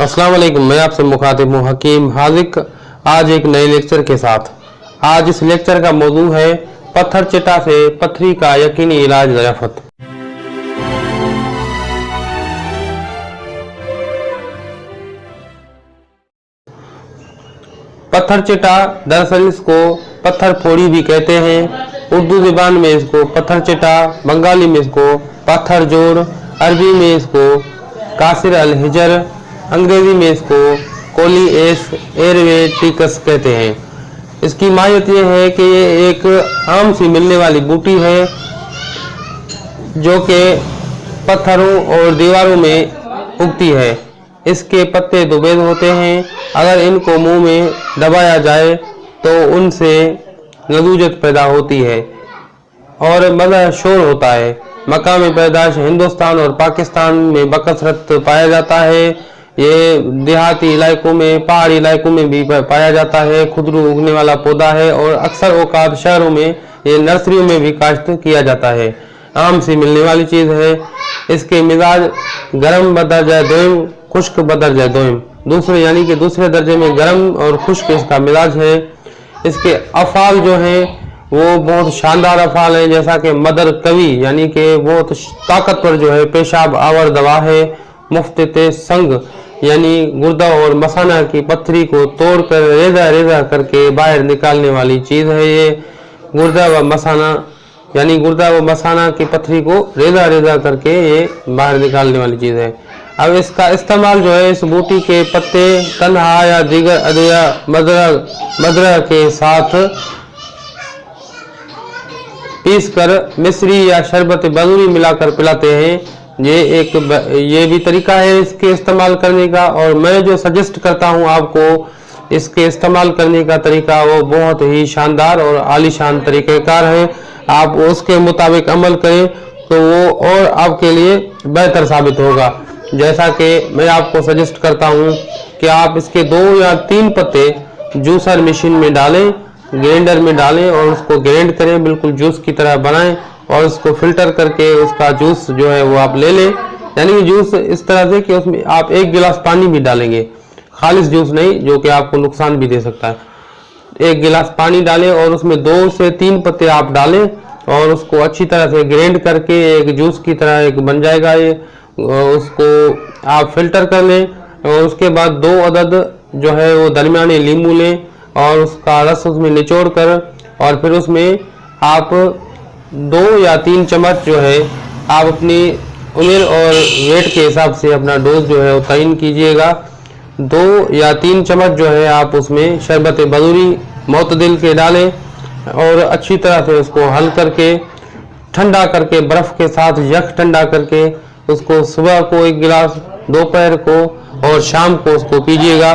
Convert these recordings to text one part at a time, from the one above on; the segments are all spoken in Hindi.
अस्सलाम वालेकुम। मैं आपसे मुखातिब हूँ हकीम हाजिक, आज एक नए लेक्चर के साथ। आज इस लेक्चर का मौजू है पत्थरचिटा से पथरी का यकीनी इलाज दरियाफ्त। पत्थरचिटा दरअसल इसको पत्थर फोड़ी भी कहते हैं। उर्दू ज़बान में इसको पत्थरचिटा, बंगाली में इसको पत्थर जोड़, अरबी में इसको कासिर अल हिजर, अंग्रेजी में इसको कोली एस एरवेटिकस कहते हैं। इसकी माहियत यह है कि ये एक आम सी मिलने वाली बूटी है जो कि पत्थरों और दीवारों में उगती है। इसके पत्ते दुबेद होते हैं। अगर इनको मुंह में दबाया जाए तो उनसे लजूजत पैदा होती है और मज़ा शोर होता है। मकामी पैदाश हिंदुस्तान और पाकिस्तान में बकसरत पाया जाता है। ये देहाती इलाकों में, पहाड़ी इलाकों में भी पाया जाता है। खुदरू उगने वाला पौधा है और अक्सर औकात शहरों में ये नर्सरियों में भी काश्त किया जाता है। आम सी मिलने वाली चीज़ है। इसके मिजाज गर्म बदरजा दोयम, खुश्क बदरजा दोयम, दूसरे यानी कि दूसरे दर्जे में गर्म और खुश्क इसका मिजाज है। इसके अफ़ाल जो हैं वो बहुत शानदार अफ़ाल हैं, जैसा कि मदर कवी यानी कि बहुत ताकतवर जो है पेशाब आवर दवा है। मुफ्ते संग यानी गुर्दा और मसाना की पथरी को तोड़कर रेजा रेजा करके बाहर निकालने वाली चीज़ है। ये गुर्दा व मसाना यानी गुर्दा व मसाना की पथरी को रेजा रेजा करके ये बाहर निकालने वाली चीज़ है। अब इसका इस्तेमाल जो है इस बूटी के पत्ते तन्हा या दीगर अदिया मदरा के साथ पीस कर मिश्री या शरबत बदूरी मिलाकर पिलाते हैं। ये भी तरीका है इसके इस्तेमाल करने का। और मैं जो सजेस्ट करता हूँ आपको इसके इस्तेमाल करने का तरीका, वो बहुत ही शानदार और आलीशान तरीक़ेकार है। आप उसके मुताबिक अमल करें तो वो और आपके लिए बेहतर साबित होगा। जैसा कि मैं आपको सजेस्ट करता हूँ कि आप इसके 2 या 3 पत्ते जूसर मशीन में डालें, ग्राइंडर में डालें और उसको ग्राइंड करें, बिल्कुल जूस की तरह बनाएं और उसको फिल्टर करके उसका जूस जो है वो आप ले लें। यानी कि जूस इस तरह से कि उसमें आप 1 गिलास पानी भी डालेंगे, खालिश जूस नहीं जो कि आपको नुकसान भी दे सकता है। 1 गिलास पानी डालें और उसमें 2 से 3 पत्ते आप डालें और उसको अच्छी तरह से ग्राइंड करके एक जूस की तरह एक बन जाएगा ये। उसको आप फिल्टर कर लें और उसके बाद 2 अदद जो है वो दरमियाने नींबू लें और उसका रस उसमें निचोड़ कर और फिर उसमें आप 2 या 3 चम्मच जो है आप अपनी उम्र और वेट के हिसाब से अपना डोज जो है वो तयन कीजिएगा। 2 या 3 चम्मच जो है आप उसमें शरबत बदूरी मोतदिल के डालें और अच्छी तरह से उसको हल करके ठंडा करके बर्फ़ के साथ यख ठंडा करके उसको सुबह को 1 गिलास, दोपहर को और शाम को उसको पीजिएगा।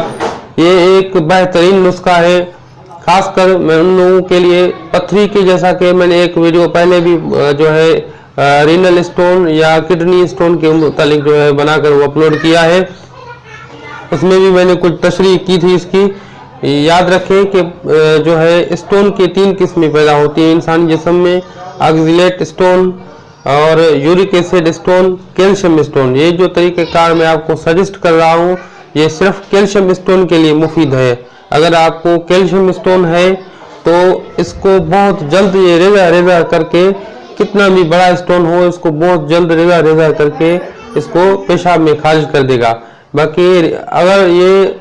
ये एक बेहतरीन नुस्खा है, खासकर मैं उन लोगों के लिए पथरी के, जैसा कि मैंने एक वीडियो पहले भी जो है रीनल स्टोन या किडनी स्टोन के मुतालिक जो है बनाकर वो अपलोड किया है। उसमें भी मैंने कुछ तशरीह की थी इसकी। याद रखें कि जो है स्टोन की 3 किस्में पैदा होती हैं इंसानी जिस्म में, ऑक्सलेट स्टोन और uric acid stone, calcium stone. ये जो तरीक़ेकार मैं आपको सजेस्ट कर रहा हूँ ये सिर्फ कैल्शियम स्टोन के लिए मुफीद है। अगर आपको कैल्शियम स्टोन है तो इसको बहुत जल्द ये रेजा रेजा करके, कितना भी बड़ा स्टोन हो इसको बहुत जल्द रेजा रेजा करके इसको पेशाब में खारिज कर देगा। बाकी अगर ये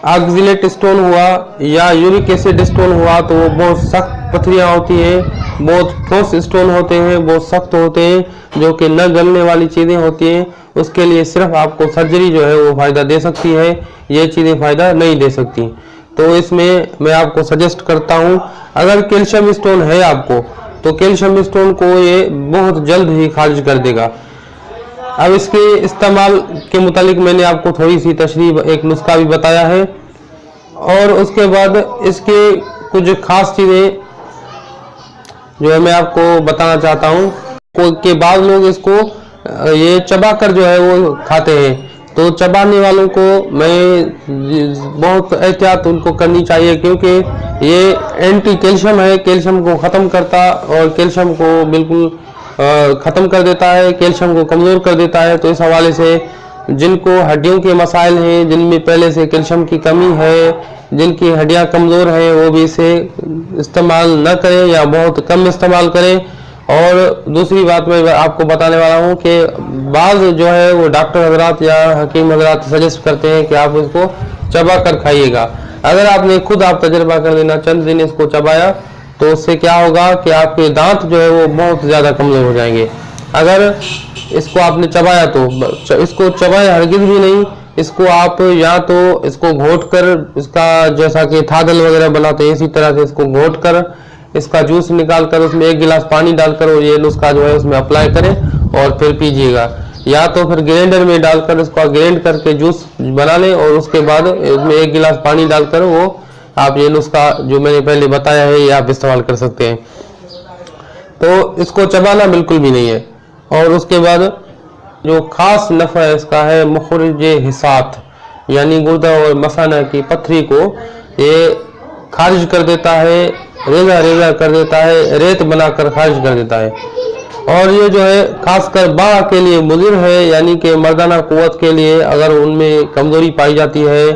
ऑक्सलेट स्टोन हुआ या यूरिक एसिड स्टोन हुआ तो वो बहुत सख्त पथरियाँ होती हैं, बहुत ठोस स्टोन होते हैं, बहुत सख्त होते हैं जो कि न गलने वाली चीज़ें होती हैं। उसके लिए सिर्फ आपको सर्जरी जो है वो फ़ायदा दे सकती है, ये चीज़ें फ़ायदा नहीं दे सकती। तो इसमें मैं आपको सजेस्ट करता हूँ अगर कैल्शियम स्टोन है आपको तो कैल्शियम स्टोन को ये बहुत जल्द ही खारिज कर देगा। अब इसके इस्तेमाल के मुतालिक मैंने आपको थोड़ी सी तशरीह, एक नुस्खा भी बताया है और उसके बाद इसके कुछ खास चीज़ें जो है मैं आपको बताना चाहता हूँ कि बाद लोग इसको ये चबा कर जो है वो खाते हैं। तो चबाने वालों को मैं बहुत एहतियात उनको करनी चाहिए क्योंकि ये एंटी कैल्शियम है, कैल्शियम को ख़त्म करता और कैल्शियम को बिल्कुल ख़त्म कर देता है, कैल्शियम को कमज़ोर कर देता है। तो इस हवाले से जिनको हड्डियों के मसाइल हैं, जिनमें पहले से कैल्शियम की कमी है, जिनकी हड्डियां कमज़ोर हैं, वो भी इसे इस्तेमाल न करें या बहुत कम इस्तेमाल करें। और दूसरी बात मैं आपको बताने वाला हूँ कि बाज़ जो है वो डॉक्टर हजरात या हकीम हजरात सजेस्ट करते हैं कि आप इसको चबा कर खाइएगा। अगर आपने खुद आप तजर्बा कर लेना, चंद दिन इसको चबाया, तो उससे क्या होगा कि आपके दांत जो है वो बहुत ज़्यादा कमज़ोर हो जाएंगे। अगर इसको आपने चबाया तो इसको चबाए हरगिज़ भी नहीं, इसको आप या तो इसको घोट कर, इसका जैसा कि थादल वगैरह बनाते हैं इसी तरह से इसको घोट कर इसका जूस निकाल कर उसमें 1 गिलास पानी डालकर और ये नुस्खा जो है उसमें अप्लाई करें और फिर पीजिएगा। या तो फिर ग्राइंडर में डालकर इसको ग्राइंड करके जूस बना लें और उसके बाद इसमें 1 गिलास पानी डालकर वो आप ये नुस्खा जो मैंने पहले बताया है ये आप इस्तेमाल कर सकते हैं। तो इसको चबाना बिल्कुल भी नहीं है। और उसके बाद जो खास नफ़ा इसका है मुखरिज हिसात, यानी गुर्दा और मसाना की पथरी को ये खारिज कर देता है, रेजा रेजा कर देता है, रेत बनाकर खारिज कर देता है। और ये जो है खासकर बाह के लिए मुज़िर है, यानी कि मर्दाना क़ुव्वत के लिए अगर उनमें कमज़ोरी पाई जाती है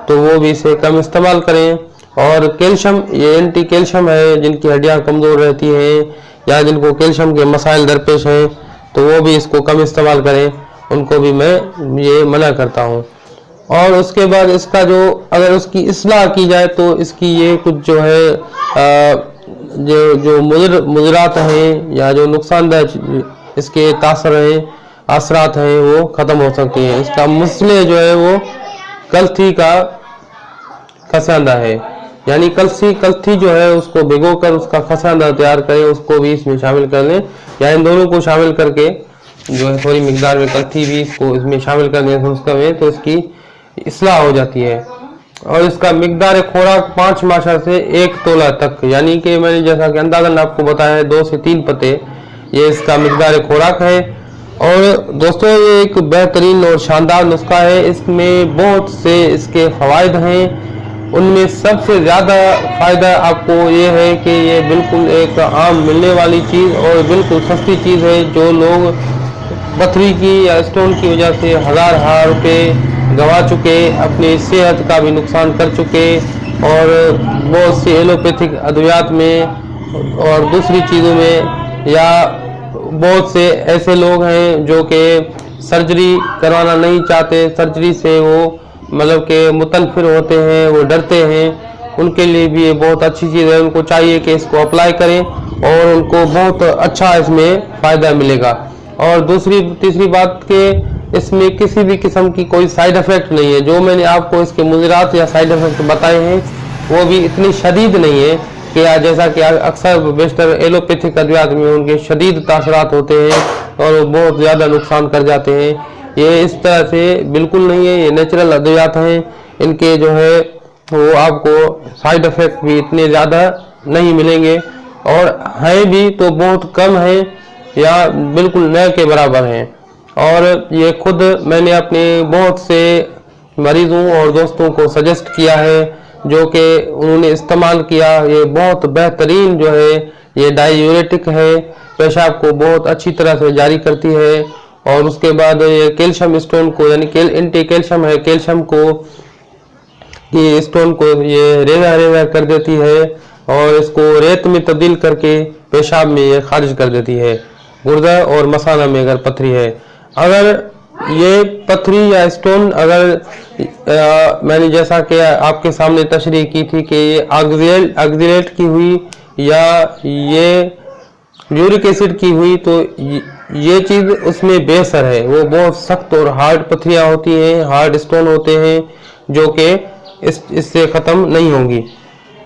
तो वो भी इसे कम इस्तेमाल करें। और कैल्शियम, ये एंटी कैल्शियम है, जिनकी हड्डियाँ कमज़ोर रहती हैं या जिनको कैल्शियम के मसाइल दरपेश हैं तो वो भी इसको कम इस्तेमाल करें, उनको भी मैं ये मना करता हूँ। और उसके बाद इसका जो अगर उसकी इस्लाह की जाए तो इसकी ये कुछ जो है जो मुज़रात हैं या जो नुकसानदायक इसके तासर हैं, असरात हैं, वो ख़त्म हो सकते हैं। इसका मसले जो है वो कल्थी का खसांदा है, यानी कल्थी जो है उसको भिगोकर उसका खसांदा तैयार करें, उसको भी इसमें शामिल कर लें, या इन दोनों को शामिल करके जो है थोड़ी मिकदार में कल्थी भी इसको इसमें शामिल कर दें नुस्खे में, तो इसकी इस्लाह हो जाती है। और इसका मिकदार खुराक 5 माशा से 1 तोला तक, यानी कि मैंने जैसा कि अंदाज़न आपको बताया है 2 से 3 पत्ते, ये इसका मिकदार खुराक है। और दोस्तों ये एक बेहतरीन और शानदार नुस्खा है, इसमें बहुत से इसके फ़वाइद हैं। उनमें सबसे ज़्यादा फ़ायदा आपको ये है कि ये बिल्कुल एक आम मिलने वाली चीज़ और बिल्कुल सस्ती चीज़ है। जो लोग पथरी की या स्टोन की वजह से हज़ार रुपये गंवा चुके, अपनी सेहत का भी नुकसान कर चुके और बहुत सी एलोपैथिक अद्वियात में और दूसरी चीज़ों में, या बहुत से ऐसे लोग हैं जो कि सर्जरी करवाना नहीं चाहते, सर्जरी से वो मतलब के मुतनफिर होते हैं, वो डरते हैं, उनके लिए भी ये बहुत अच्छी चीज़ है। उनको चाहिए कि इसको अप्लाई करें और उनको बहुत अच्छा इसमें फ़ायदा मिलेगा। और तीसरी बात कि इसमें किसी भी किस्म की कोई साइड इफ़ेक्ट नहीं है। जो मैंने आपको इसके मुज़रात या साइड इफ़ेक्ट बताए हैं वो भी इतनी शदीद नहीं है कि जैसा कि अक्सर बेशतर एलोपैथिक अद्वियात में उनके शदीद तासरात होते हैं और वो बहुत ज़्यादा नुकसान कर जाते हैं। ये इस तरह से बिल्कुल नहीं है, ये नेचुरल अद्वियात हैं। इनके जो है वो आपको साइड इफ़ेक्ट भी इतने ज़्यादा नहीं मिलेंगे, और हैं भी तो बहुत कम हैं या बिल्कुल न के बराबर हैं। और ये खुद मैंने अपने बहुत से मरीज़ों और दोस्तों को सजेस्ट किया है जो कि उन्होंने इस्तेमाल किया। ये बहुत बेहतरीन जो है ये डायूरेटिक है, पेशाब को बहुत अच्छी तरह से जारी करती है। और उसके बाद ये कैल्शियम स्टोन को, यानी एंटी कैल्शियम है, कैल्शियम को ये स्टोन को ये रेजा कर देती है और इसको रेत में तब्दील करके पेशाब में ये खारिज कर देती है। गुर्दा और मसाना में अगर पथरी है, अगर ये पथरी या स्टोन अगर मैंने जैसा कि आपके सामने तशरीह की थी कि ये ऑक्सीलेट की हुई या ये यूरिक एसिड की हुई, तो ये चीज़ उसमें बेअसर है। वो बहुत सख्त और हार्ड पथरियाँ होती हैं, हार्ड स्टोन होते हैं जो कि इससे ख़त्म नहीं होंगी।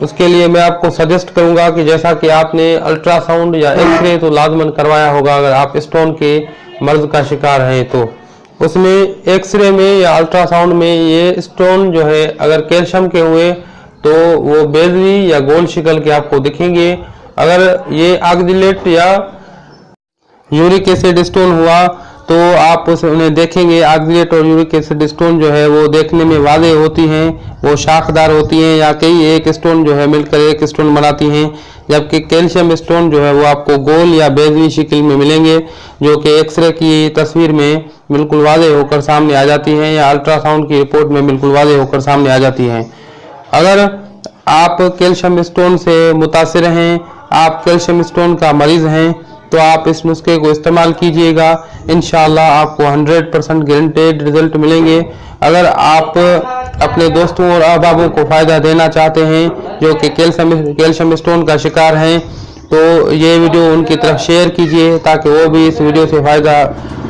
उसके लिए मैं आपको सजेस्ट करूंगा कि जैसा कि आपने अल्ट्रासाउंड या एक्सरे तो लाजमन करवाया होगा अगर आप स्टोन के मर्ज का शिकार हैं, तो उसमें एक्सरे में या अल्ट्रासाउंड में ये स्टोन जो है अगर कैल्शियम के हुए तो वो बेलरी या गोल शिकल के आपको दिखेंगे। अगर ये ऑक्सीलेट या यूरिक एसिड स्टोन हुआ तो आप उन्हें देखेंगे। ऑक्सलेट और यूरिक एसिड स्टोन जो है वो देखने में वादे होती हैं, वो शाखदार होती हैं, या कई एक स्टोन जो है मिलकर एक स्टोन बनाती हैं। जबकि कैल्शियम स्टोन जो है वो आपको गोल या बेजवी शक्ल में मिलेंगे, जो कि एक्सरे की तस्वीर में बिल्कुल वादे होकर सामने आ जाती हैं, या अल्ट्रासाउंड की रिपोर्ट में बिल्कुल वादे होकर सामने आ जाती हैं। अगर आप कैल्शियम स्टोन से मुतासिर हैं, आप कैल्शियम स्टोन का मरीज हैं, तो आप इस नुस्खे को इस्तेमाल कीजिएगा। इंशाअल्लाह आपको 100% गारंटेड रिजल्ट मिलेंगे। अगर आप अपने दोस्तों और अहबाबों को फ़ायदा देना चाहते हैं जो कि कैल्शियम स्टोन का शिकार हैं, तो ये वीडियो उनकी तरफ शेयर कीजिए ताकि वो भी इस वीडियो से फ़ायदा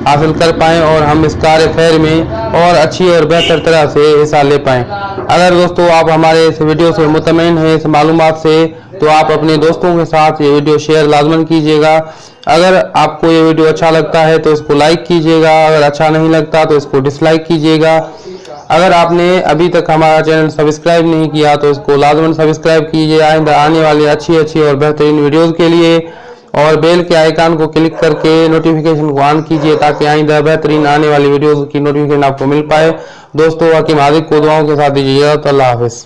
हासिल कर पाएँ और हम इस कार्य खैर में और अच्छी और बेहतर तरह से हिस्सा ले पाएँ। अगर दोस्तों आप हमारे इस वीडियो से मुतमईन हैं, इस मालूमात से, तो आप अपने दोस्तों के साथ ये वीडियो शेयर लाजमन कीजिएगा। अगर आपको ये वीडियो अच्छा लगता है तो इसको लाइक कीजिएगा, अगर अच्छा नहीं लगता तो इसको डिसलाइक कीजिएगा। अगर आपने अभी तक हमारा चैनल सब्सक्राइब नहीं किया तो इसको लाजमन सब्सक्राइब कीजिए आइंदा आने वाली अच्छी और बेहतरीन वीडियोज़ के लिए, और बेल के आइकन को क्लिक करके नोटिफिकेशन को ऑन कीजिए ताकि आइंदा बेहतरीन आने वाली वीडियोज़ की नोटिफिकेशन आपको मिल पाए। दोस्तों, हकीम हाजिक को दुआओं के साथ दीजिए। अल्लाह हाफिज़।